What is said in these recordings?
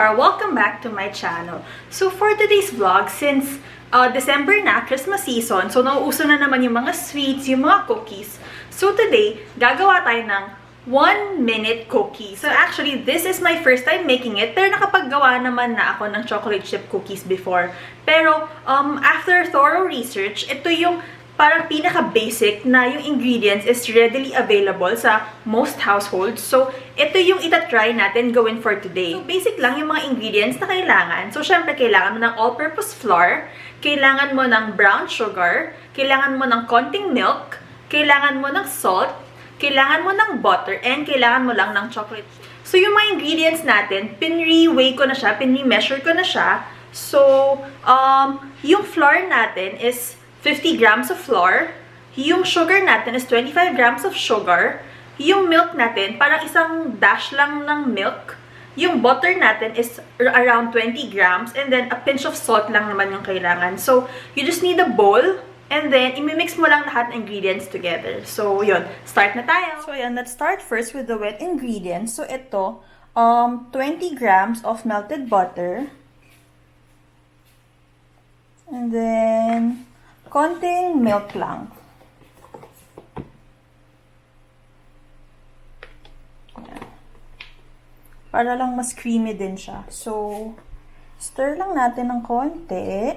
Char! Welcome back to my channel. So for today's vlog, since December na, Christmas season, so nauuso na naman yung mga sweets, yung mga cookies. So today, gagawa tayo ng 1-minute cookie. So actually, this is my first time making it, pero nakapaggawa naman na ako ng chocolate chip cookies before. Pero after thorough research, ito yung parang pinaka-basic na yung ingredients is readily available sa most households. So, ito yung itatry natin gawin for today. So, basic lang yung mga ingredients na kailangan. So, syempre, kailangan mo ng all-purpose flour, kailangan mo ng brown sugar, kailangan mo ng konting milk, kailangan mo ng salt, kailangan mo ng butter, and kailangan mo lang ng chocolate. So, yung mga ingredients natin, pinre-weigh ko na siya, pinre-measure ko na siya. So, yung flour natin is 50 grams of flour. Yung sugar natin is 25 grams of sugar. Yung milk natin, parang isang dash lang ng milk. Yung butter natin is around 20 grams. And then, a pinch of salt lang naman yung kailangan. So, you just need a bowl. And then, imimix mo lang lahat ng ingredients together. So, yun. Start na tayo. So, ayan. Let's start first with the wet ingredients. So, ito, 20 grams of melted butter. And then, konting milk lang. Para lang mas creamy din siya. So, stir lang natin ng konti.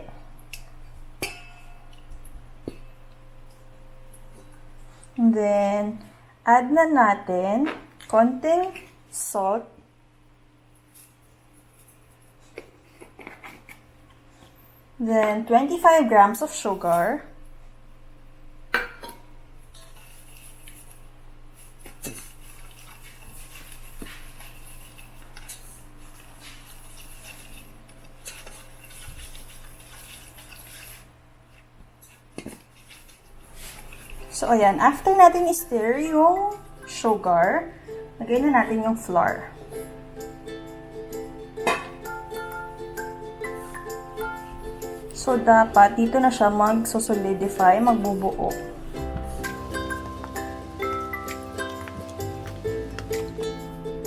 And then, add na natin konting salt. Then, 25 grams of sugar. So, ayan. After natin i-stir yung sugar, lagay na natin yung flour. So, dapat dito na siya mag-solidify, magbubuo.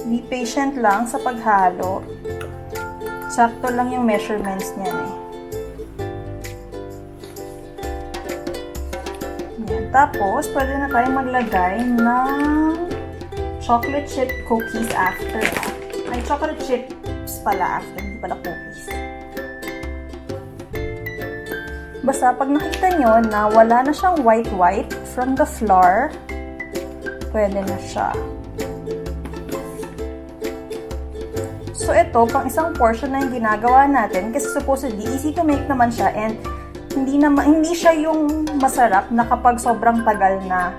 Be patient lang sa paghalo. Sakto lang yung measurements niya eh. Yan. Tapos, pwede na tayo maglagay ng chocolate chip cookies after. Ay, chocolate chips pala after, hindi pala cookies. Basta, pag nakita nyo na wala na siyang white-white from the flour, pwede na siya. So, ito, pang isang portion na yung ginagawa natin, kasi supposedly, easy to make naman siya, and hindi siya yung masarap na kapag sobrang tagal na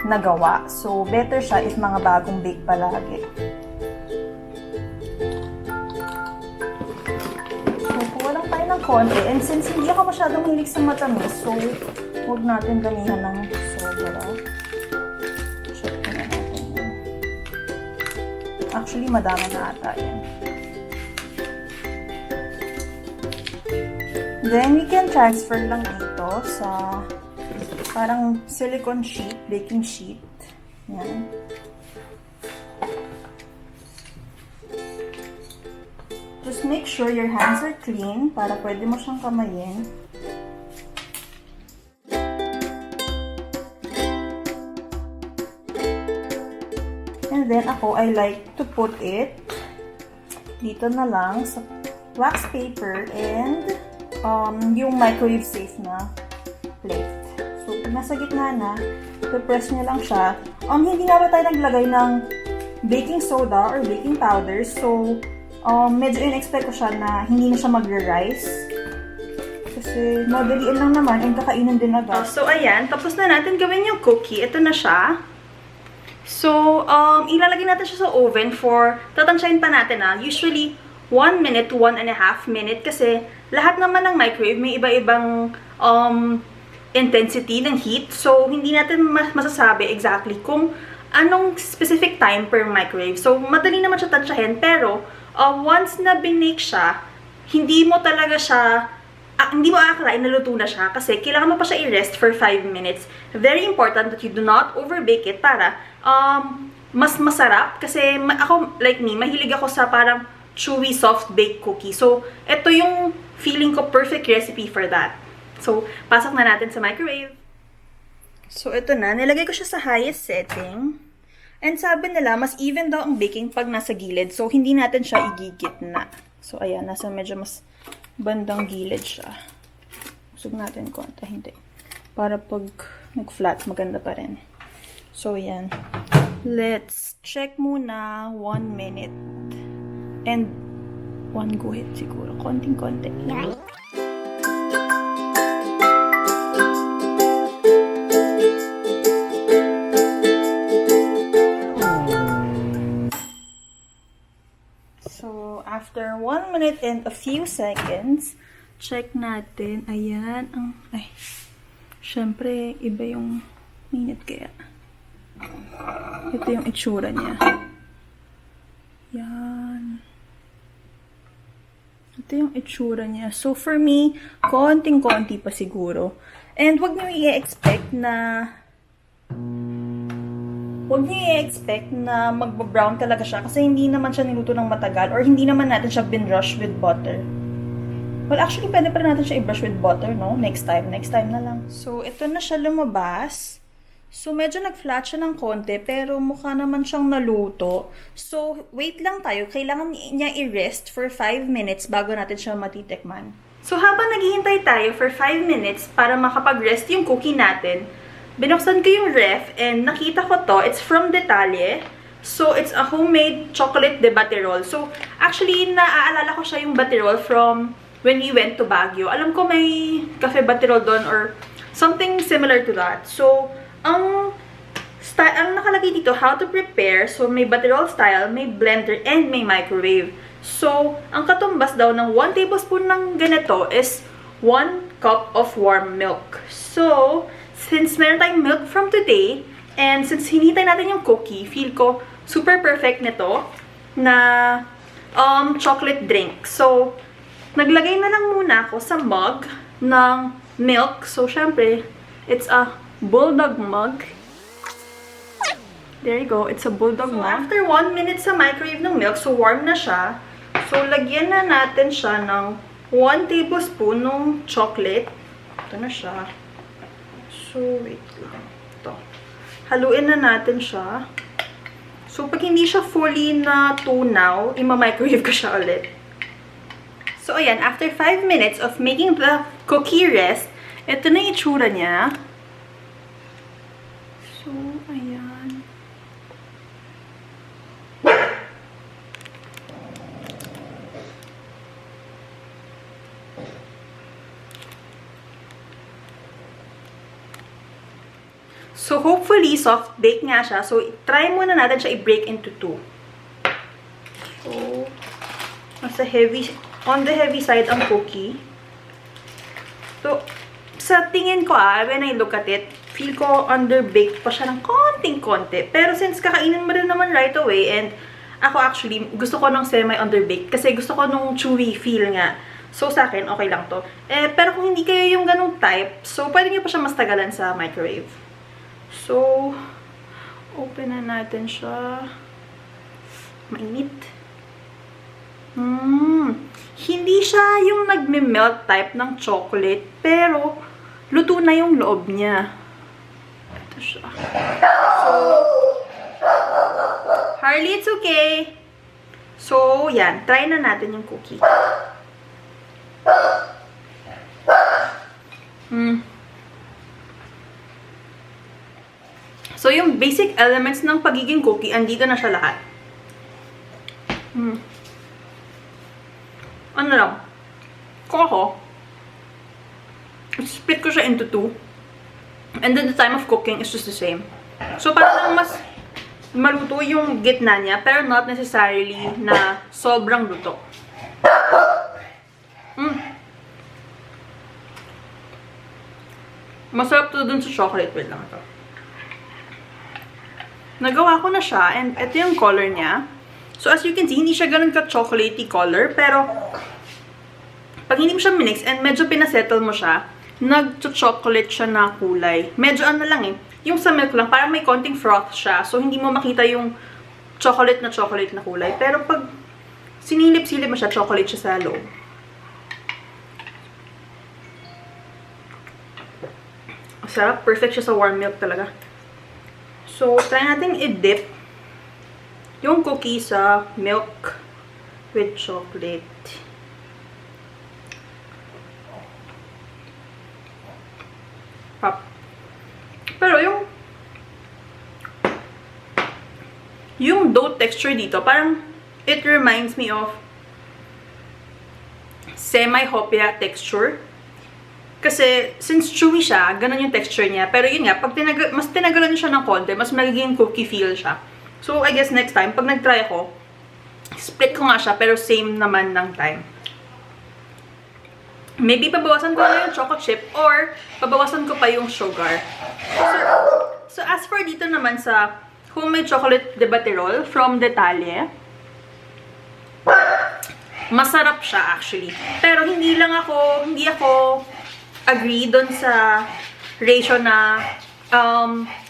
nagawa. So, better siya if mga bagong bake palagi. Konti. And since hindi ako masyadong hilig sa matamis, so huwag natin damihan ng sobra. Check na natin yun. Actually, madami na ata yan. Then, we can transfer lang dito sa parang silicone sheet, baking sheet. Yan. Just make sure your hands are clean para pwede mo siyang kamayin. And then ako, I like to put it dito na lang sa wax paper and yung microwave safe na plate. So, pag nasa gitna na, press nyo lang siya. Hindi nga ba tayo naglagay ng baking soda or baking powder, so medyo in-expect ko siya na hindi na siya magre-rise. Kasi madaliin lang naman and kakainin din agad. So, ayan. Tapos na natin gawin yung cookie. Ito na siya. So, ilalagay natin siya sa oven for, tatansyahin pa natin usually 1 minute to 1.5 minute kasi lahat naman ng microwave may iba-ibang intensity ng heat. So, hindi natin masasabi exactly kung anong specific time per microwave. So, madali naman siya tansyahin pero once na binake siya, hindi mo talaga siya, hindi mo akalain na luto na siya kasi kailangan mo pa siya i-rest for 5 minutes. Very important that you do not overbake it para mas masarap kasi ako, like me, mahilig ako sa parang chewy, soft-baked cookie. So, ito yung feeling ko perfect recipe for that. So, pasok na natin sa microwave. So, ito na. Nilagay ko siya sa highest setting. And sabi nila, mas even daw ang baking pag nasa gilid. So, hindi natin siya igigit na. So, ayan. Nasa medyo mas bandang gilid siya. Usog natin konti. Hindi. Para pag nag-flat, maganda pa rin. So, ayan. Let's check muna 1 minute. And 1 guhit siguro. Konting-konti. So, after 1 minute and a few seconds, check natin. Ayan. Ay. Siyempre, iba yung minute kaya. Ito yung itsura niya. Yan. Ito yung itsura niya. So, for me, konting-konti pa siguro. And wag niyo i-expect na magba-brown talaga siya kasi hindi naman siya niluto ng matagal or hindi naman natin siya binrush with butter. Well, actually, pwede pa rin natin siya i-brush with butter, no? Next time na lang. So, ito na siya lumabas. So, medyo nag-flat siya ng konti, pero mukha naman siyang naluto. So, wait lang tayo. Kailangan niya i-rest for 5 minutes bago natin siya matitikman. So, habang naghihintay tayo for 5 minutes para makapag-rest yung cookie natin, binuksan ko yung ref and nakita ko to. It's from Detalye. So, it's a homemade Tsokolate de Batirol. So, actually, naaalala ko siya yung Batirol from when we went to Baguio. Alam ko may cafe Batirol doon or something similar to that. So, ang nakalagay dito, how to prepare. So, may Batirol style, may blender, and may microwave. So, ang katumbas daw ng 1 tablespoon ng ganito is 1 cup of warm milk. So, since meron tayong milk from today, and since hinihintay natin yung cookie, feel ko super perfect nito na chocolate drink. So, naglagay na lang muna ako sa mug ng milk. So, syempre, it's a bulldog mug. There you go. It's a bulldog mug. After 1 minute sa microwave ng milk, so warm na siya. So, lagyan na natin siya ng 1 tablespoon ng chocolate. Ito na siya. So, wait lang. Ito. Haluin na natin siya. So, pag hindi siya fully na tunaw, ima-microwave ko siya ulit. So, ayan. After 5 minutes of making the cookie rest, ito na yung itsura niya. So, ayan. So, hopefully, soft bake nga siya. So, try muna natin siya i-break into 2. So, on the heavy side ang cookie. So, sa tingin ko when I look at it, feel ko underbaked pa siya ng konting-konti. Pero since kakainin mo rin naman right away, and ako actually, gusto ko ng semi-underbaked kasi gusto ko nung chewy feel nga. So, sa akin, okay lang to. Pero kung hindi kayo yung ganung type, so pwede nyo pa siya mas tagalan sa microwave. So, open na natin siya. Mainit. Hindi siya yung nagme-melt type ng chocolate, pero luto na yung loob niya. Ito siya. So, Harley, it's okay. So, yan. Try na natin yung cookie. So, yung basic elements ng pagiging cookie, andito na siya lahat. Ano lang? Coco. Split ko siya into 2. And then the time of cooking is just the same. So, parang mas maluto yung gitna niya, pero not necessarily na sobrang luto. Masarap to dun sa chocolate. Wait lang ito. Nagawa ko na siya, and ito yung color niya. So, as you can see, hindi siya ganun ka-chocolatey color, pero pag hindi mo siya minix and medyo pinasettle mo siya, nag-chocolate siya na kulay. Medyo ano lang yung sa milk lang, parang may konting froth siya. So, hindi mo makita yung chocolate na kulay. Pero pag sinilip-silip mo siya, chocolate siya sa loob. Sarap. Perfect siya sa warm milk talaga. So, try natin i-dip yung cookie sa milk with chocolate. Pop. Pero yung dough texture dito, parang it reminds me of semi-hopia texture. Kasi, since chewy siya, ganun yung texture niya. Pero yun nga, pag mas tinagalan siya ng konti, mas magiging cookie feel siya. So, I guess next time, pag nag-try ako, split ko nga siya, pero same naman ng time. Maybe pabawasan ko na yung chocolate chip, or pabawasan ko pa yung sugar. So as for dito naman sa homemade chocolate de Batirol from Detalye, masarap siya actually. Pero hindi ako agree doon sa ratio na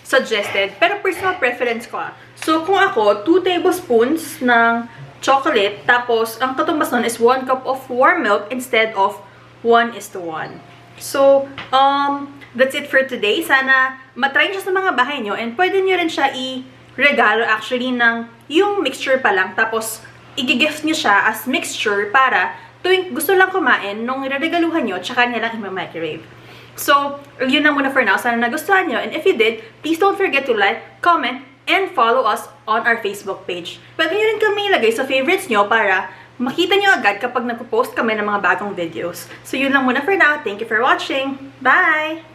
suggested. Pero personal preference ko. So, kung ako, 2 tablespoons ng chocolate, tapos, ang katumbas nun is 1 cup of warm milk instead of 1:1. So, that's it for today. Sana matry nyo sa mga bahay nyo, and pwede nyo rin siya i-regalo actually ng yung mixture pa lang, tapos, i-gift nyo siya as mixture para tuwing gusto lang kumain, nung ireregaluhan nyo, tsaka nyo lang i-microwave. So, yun na muna for now. Sana nagustuhan nyo. And if you did, please don't forget to like, comment, and follow us on our Facebook page. Pwede nyo rin kami ilagay sa favorites nyo para makita nyo agad kapag nagpo-post kami ng mga bagong videos. So, yun lang muna for now. Thank you for watching. Bye!